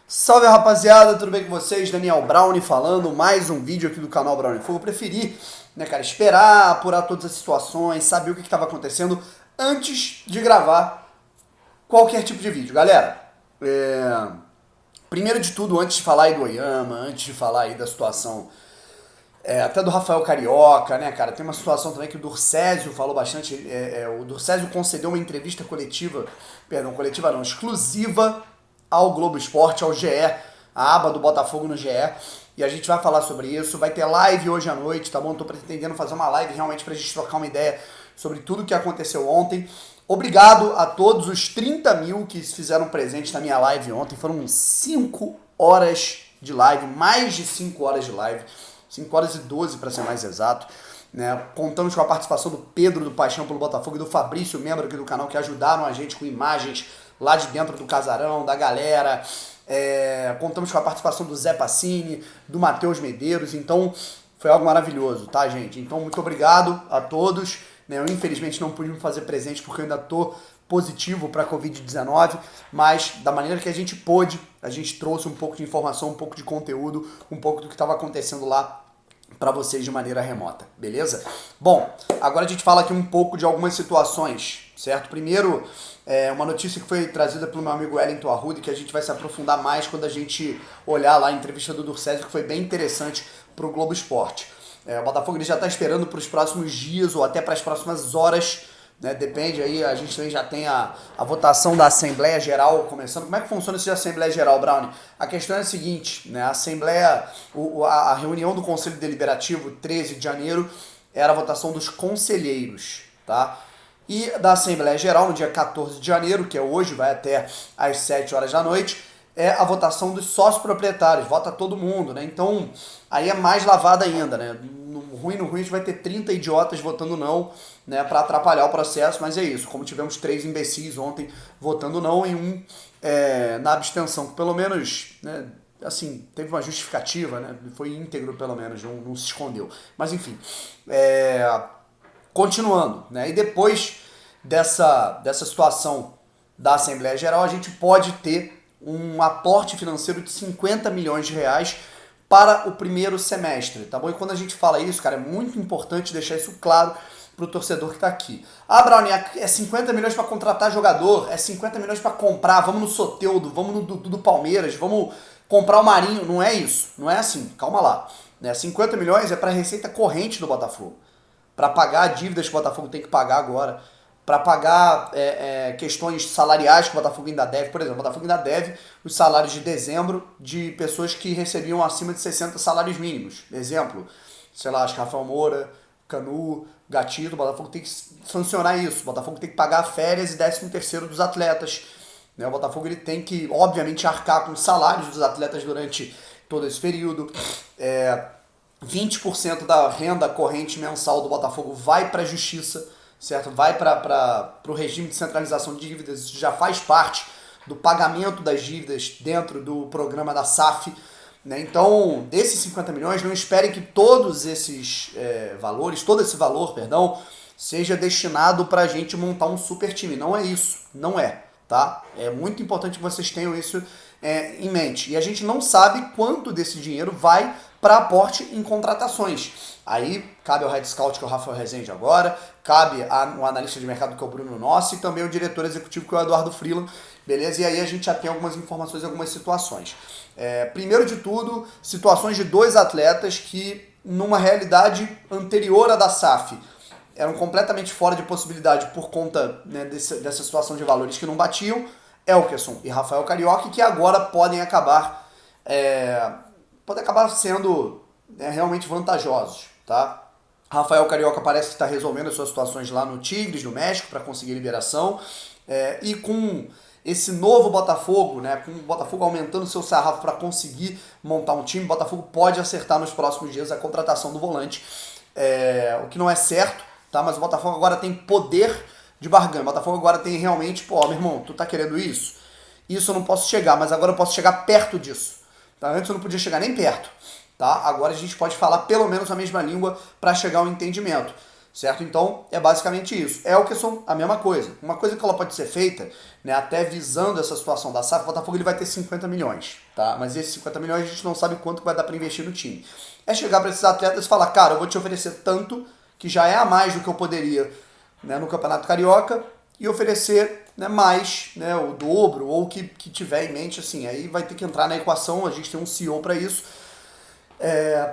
Salve rapaziada, tudo bem com vocês? Daniel Brownie falando, mais um vídeo aqui do canal Brownie Fogo. Eu preferi, né, cara, esperar, apurar todas as situações, saber o que estava acontecendo antes de gravar qualquer tipo de vídeo. Galera, primeiro de tudo, antes de falar aí do Oyama, antes de falar aí da situação até do Rafael Carioca, né, cara, tem uma situação também que o Durcésio falou bastante, o Durcésio concedeu uma entrevista exclusiva ao Globo Esporte, ao GE, a aba do Botafogo no GE, e a gente vai falar sobre isso. Vai ter live hoje à noite, tá bom? Tô pretendendo fazer uma live realmente pra gente trocar uma ideia sobre tudo o que aconteceu ontem. Obrigado a todos os 30 mil que se fizeram presentes na minha live ontem. Foram 5 horas de live, mais de 5 horas de live, 5 horas e 12 para ser mais exato. Né? Contamos com a participação do Pedro do Paixão pelo Botafogo e do Fabrício, membro aqui do canal, que ajudaram a gente com imagens lá de dentro do casarão, da galera. Contamos com a participação do Zé Passini, do Matheus Medeiros, então foi algo maravilhoso, tá, gente? Então, muito obrigado a todos. Né? Eu, infelizmente, não pude me fazer presente porque eu ainda tô positivo para a Covid-19, mas da maneira que a gente pôde, a gente trouxe um pouco de informação, um pouco de conteúdo, um pouco do que estava acontecendo lá para vocês de maneira remota, beleza? Bom, agora a gente fala aqui um pouco de algumas situações, certo? Primeiro, uma notícia que foi trazida pelo meu amigo Wellington Arruda, que a gente vai se aprofundar mais quando a gente olhar lá a entrevista do Durcésio, que foi bem interessante para o Globo Esporte. O Botafogo ele já está esperando para os próximos dias ou até para as próximas horas, né? Depende aí, a gente também já tem a votação da Assembleia Geral começando. Como é que funciona essa Assembleia Geral, Brownie? A questão é a seguinte, né? A Assembleia, a reunião do Conselho Deliberativo, 13 de janeiro, era a votação dos conselheiros, tá? E da Assembleia Geral, no dia 14 de janeiro, que é hoje, vai até às 7 horas da noite, é a votação dos sócios proprietários, vota todo mundo, né? Então, aí é mais lavada ainda, né? No ruim, a gente vai ter 30 idiotas votando não, né, para atrapalhar o processo, mas é isso, como tivemos 3 imbecis ontem votando não e um na abstenção, que pelo menos, né, assim, teve uma justificativa, né, foi íntegro pelo menos, não se escondeu. Mas enfim, continuando, né, e depois dessa situação da Assembleia Geral, a gente pode ter um aporte financeiro de 50 milhões de reais para o primeiro semestre, tá bom? E quando a gente fala isso, cara, é muito importante deixar isso claro pro torcedor que tá aqui. Ah, Brownie, é 50 milhões para contratar jogador, é 50 milhões para comprar, vamos no Soteldo, vamos no do Palmeiras, vamos comprar o Marinho. Não é isso, não é assim, calma lá. Né? 50 milhões é para a receita corrente do Botafogo, para pagar dívidas que o Botafogo tem que pagar agora, para pagar questões salariais que o Botafogo ainda deve. Por exemplo, o Botafogo ainda deve os salários de dezembro de pessoas que recebiam acima de 60 salários mínimos. Exemplo, sei lá, acho que Rafael Moura, Canu, Gatito, o Botafogo tem que sancionar isso. O Botafogo tem que pagar férias e 13º dos atletas. Né? O Botafogo ele tem que, obviamente, arcar com os salários dos atletas durante todo esse período. 20% da renda corrente mensal do Botafogo vai para a justiça, certo? Vai para o regime de centralização de dívidas. Isso já faz parte do pagamento das dívidas dentro do programa da SAF. Né? Então, desses 50 milhões, não esperem que todos esses todo esse valor, seja destinado para a gente montar um super time. Não é isso, não é, tá? É muito importante que vocês tenham isso em mente. E a gente não sabe quanto desse dinheiro vai para aporte em contratações. Aí cabe ao Head Scout, que é o Rafael Rezende agora, cabe ao analista de mercado, que é o Bruno Nossi, e também o diretor executivo, que é o Eduardo Freeland, beleza? E aí a gente já tem algumas informações e algumas situações. Primeiro de tudo, situações de 2 atletas que, numa realidade anterior à da SAF, eram completamente fora de possibilidade por conta, né, dessa situação de valores que não batiam, Elkerson e Rafael Carioca, que agora podem acabar sendo realmente vantajosos, tá? Rafael Carioca parece que está resolvendo as suas situações lá no Tigres, no México, para conseguir liberação, e com esse novo Botafogo, né, com o Botafogo aumentando seu sarrafo para conseguir montar um time, o Botafogo pode acertar nos próximos dias a contratação do volante, o que não é certo, tá? Mas o Botafogo agora tem poder de barganha. O Botafogo agora tem realmente, meu irmão, tu tá querendo isso? Isso eu não posso chegar, mas agora eu posso chegar perto disso. Tá? Antes eu não podia chegar nem perto. Tá? Agora a gente pode falar pelo menos a mesma língua para chegar ao entendimento. certo? Então, é basicamente isso. É o que são a mesma coisa. Uma coisa que ela pode ser feita, né, até visando essa situação da SAF, o Botafogo ele vai ter 50 milhões, tá? Mas esses 50 milhões a gente não sabe quanto que vai dar para investir no time. É chegar para esses atletas e falar, cara, eu vou te oferecer tanto, que já é a mais do que eu poderia, né, no Campeonato Carioca, e oferecer, né, mais, né, o dobro, ou o que tiver em mente, assim, aí vai ter que entrar na equação, a gente tem um CEO para isso,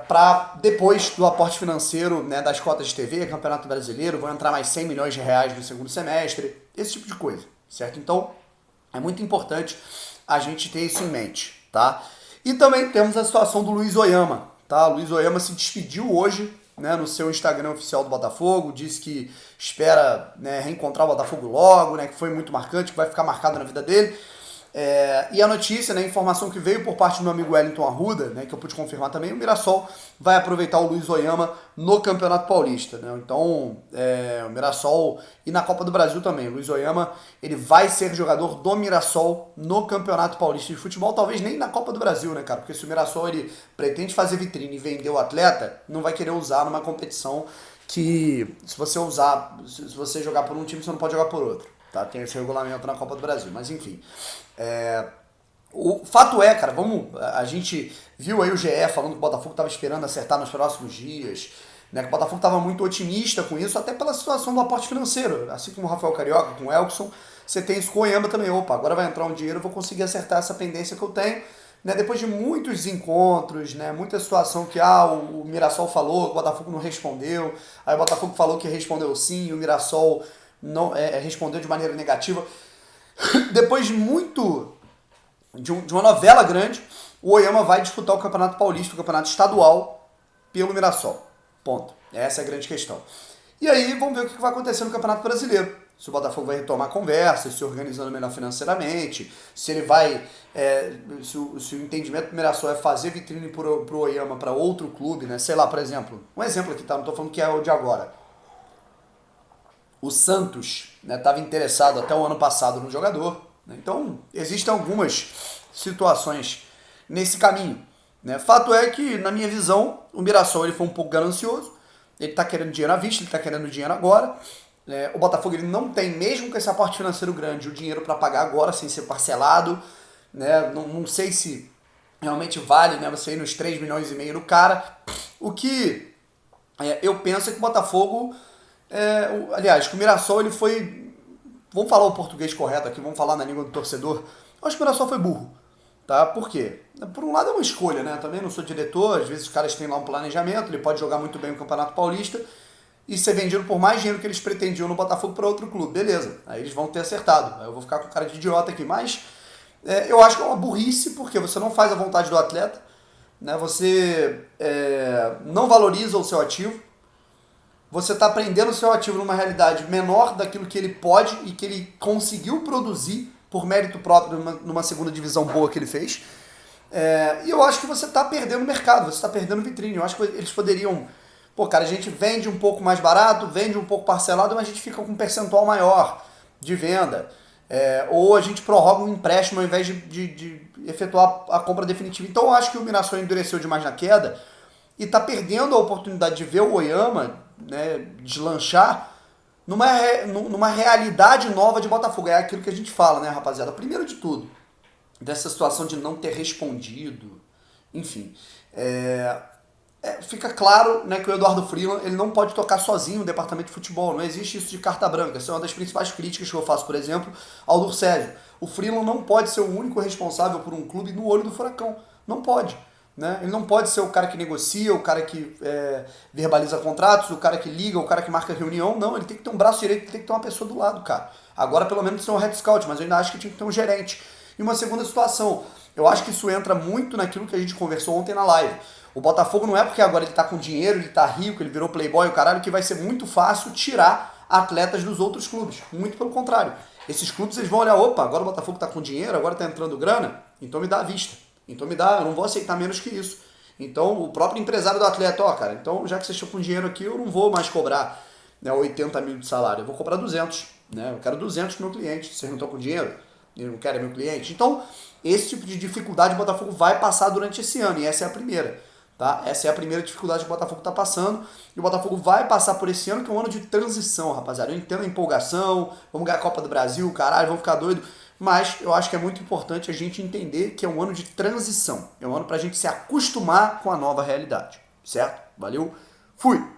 para depois do aporte financeiro, né, das cotas de TV, Campeonato Brasileiro, vão entrar mais 100 milhões de reais no segundo semestre, esse tipo de coisa, certo? Então, é muito importante a gente ter isso em mente, tá? E também temos a situação do Luiz Oyama, tá? O Luiz Oyama se despediu hoje, né, no seu Instagram oficial do Botafogo, disse que espera, né, reencontrar o Botafogo logo, né, que foi muito marcante, que vai ficar marcado na vida dele. E a notícia, né, a informação que veio por parte do meu amigo Wellington Arruda, né, que eu pude confirmar também, o Mirassol vai aproveitar o Luiz Oyama no Campeonato Paulista, né? Então, o Mirassol e na Copa do Brasil também, o Luiz Oyama ele vai ser jogador do Mirassol no Campeonato Paulista de Futebol, talvez nem na Copa do Brasil, né, cara? Porque se o Mirassol ele pretende fazer vitrine e vender o atleta, não vai querer usar numa competição que se você jogar por um time, você não pode jogar por outro. Tá? Tem esse regulamento na Copa do Brasil, mas enfim. O fato é, cara, a gente viu aí o GE falando que o Botafogo estava esperando acertar nos próximos dias, né, que o Botafogo estava muito otimista com isso, até pela situação do aporte financeiro, assim como o Rafael Carioca, com o Elkson, você tem isso com o Oyama também, opa, agora vai entrar um dinheiro, eu vou conseguir acertar essa pendência que eu tenho, né, depois de muitos encontros, né, muita situação que o Mirassol falou, que o Botafogo não respondeu, aí o Botafogo falou que respondeu sim, o Mirassol não respondeu de maneira negativa. Depois de uma novela grande, o Oyama vai disputar o Campeonato Paulista, o Campeonato Estadual, pelo Mirassol. Ponto. Essa é a grande questão. E aí vamos ver o que vai acontecer no Campeonato Brasileiro. Se o Botafogo vai retomar conversas, se organizando melhor financeiramente, se ele vai. Se o entendimento do Mirassol é fazer vitrine pro Oyama para outro clube, né? Sei lá, por exemplo. Um exemplo aqui, tá? Não tô falando que é o de agora. O Santos estava, né, interessado até o ano passado no jogador. Né? Então, existem algumas situações nesse caminho. Né? Fato é que, na minha visão, o Mirassol ele foi um pouco ganancioso. Ele está querendo dinheiro à vista, ele está querendo dinheiro agora. O Botafogo ele não tem, mesmo com esse aporte financeiro grande, o dinheiro para pagar agora, sem ser parcelado. Né? Não sei se realmente vale, né, você ir nos 3 milhões e meio no cara. O que eu penso é que o Botafogo... aliás, que o Mirassol ele foi... Vamos falar o português correto aqui, vamos falar na língua do torcedor. Eu acho que o Mirassol foi burro. Tá? Por quê? Por um lado é uma escolha, né? Também não sou diretor, às vezes os caras têm lá um planejamento, ele pode jogar muito bem o Campeonato Paulista e ser vendido por mais dinheiro que eles pretendiam no Botafogo para outro clube. Beleza, aí eles vão ter acertado. Aí eu vou ficar com cara de idiota aqui, mas eu acho que é uma burrice, porque você não faz a vontade do atleta, né? Você não valoriza o seu ativo, você está prendendo o seu ativo numa realidade menor daquilo que ele pode e que ele conseguiu produzir por mérito próprio numa segunda divisão boa que ele fez. E eu acho que você está perdendo mercado, você está perdendo vitrine. Eu acho que eles poderiam... Pô, cara, a gente vende um pouco mais barato, vende um pouco parcelado, mas a gente fica com um percentual maior de venda. Ou a gente prorroga um empréstimo ao invés de efetuar a compra definitiva. Então eu acho que o Mirassol endureceu demais na queda e está perdendo a oportunidade de ver o Oyama, né, deslanchar numa realidade nova de Botafogo. É aquilo que a gente fala, né, rapaziada? Primeiro de tudo, dessa situação de não ter respondido, enfim, fica claro, né, que o Eduardo Freeland ele não pode tocar sozinho o departamento de futebol, não existe isso de carta branca. Essa é uma das principais críticas que eu faço, por exemplo, ao Durcésio. O Freeland não pode ser o único responsável por um clube no olho do furacão, não pode. Né? Ele não pode ser o cara que negocia, o cara que verbaliza contratos, o cara que liga, o cara que marca reunião. Não, ele tem que ter um braço direito, tem que ter uma pessoa do lado, cara. Agora pelo menos tem um head scout, mas eu ainda acho que tinha que ter um gerente. E uma segunda situação, eu acho que isso entra muito naquilo que a gente conversou ontem na live. O Botafogo não é porque agora ele tá com dinheiro, ele tá rico, ele virou playboy, o caralho, que vai ser muito fácil tirar atletas dos outros clubes. Muito pelo contrário. Esses clubes eles vão olhar, opa, agora o Botafogo tá com dinheiro, agora tá entrando grana, então me dá a vista. Então eu não vou aceitar menos que isso. Então o próprio empresário do atleta, cara, então já que vocês estão com dinheiro aqui, eu não vou mais cobrar, né, 80 mil de salário, eu vou cobrar 200, né, eu quero 200 pro meu cliente, vocês não estão com dinheiro, eu não quero meu cliente. Então esse tipo de dificuldade o Botafogo vai passar durante esse ano, e essa é a primeira. tá? Essa é a primeira dificuldade que o Botafogo está passando, e o Botafogo vai passar por esse ano, que é um ano de transição, rapaziada. Eu entendo a empolgação, vamos ganhar a Copa do Brasil, caralho, vamos ficar doido, mas eu acho que é muito importante a gente entender que é um ano de transição, é um ano pra gente se acostumar com a nova realidade, certo? Valeu, fui!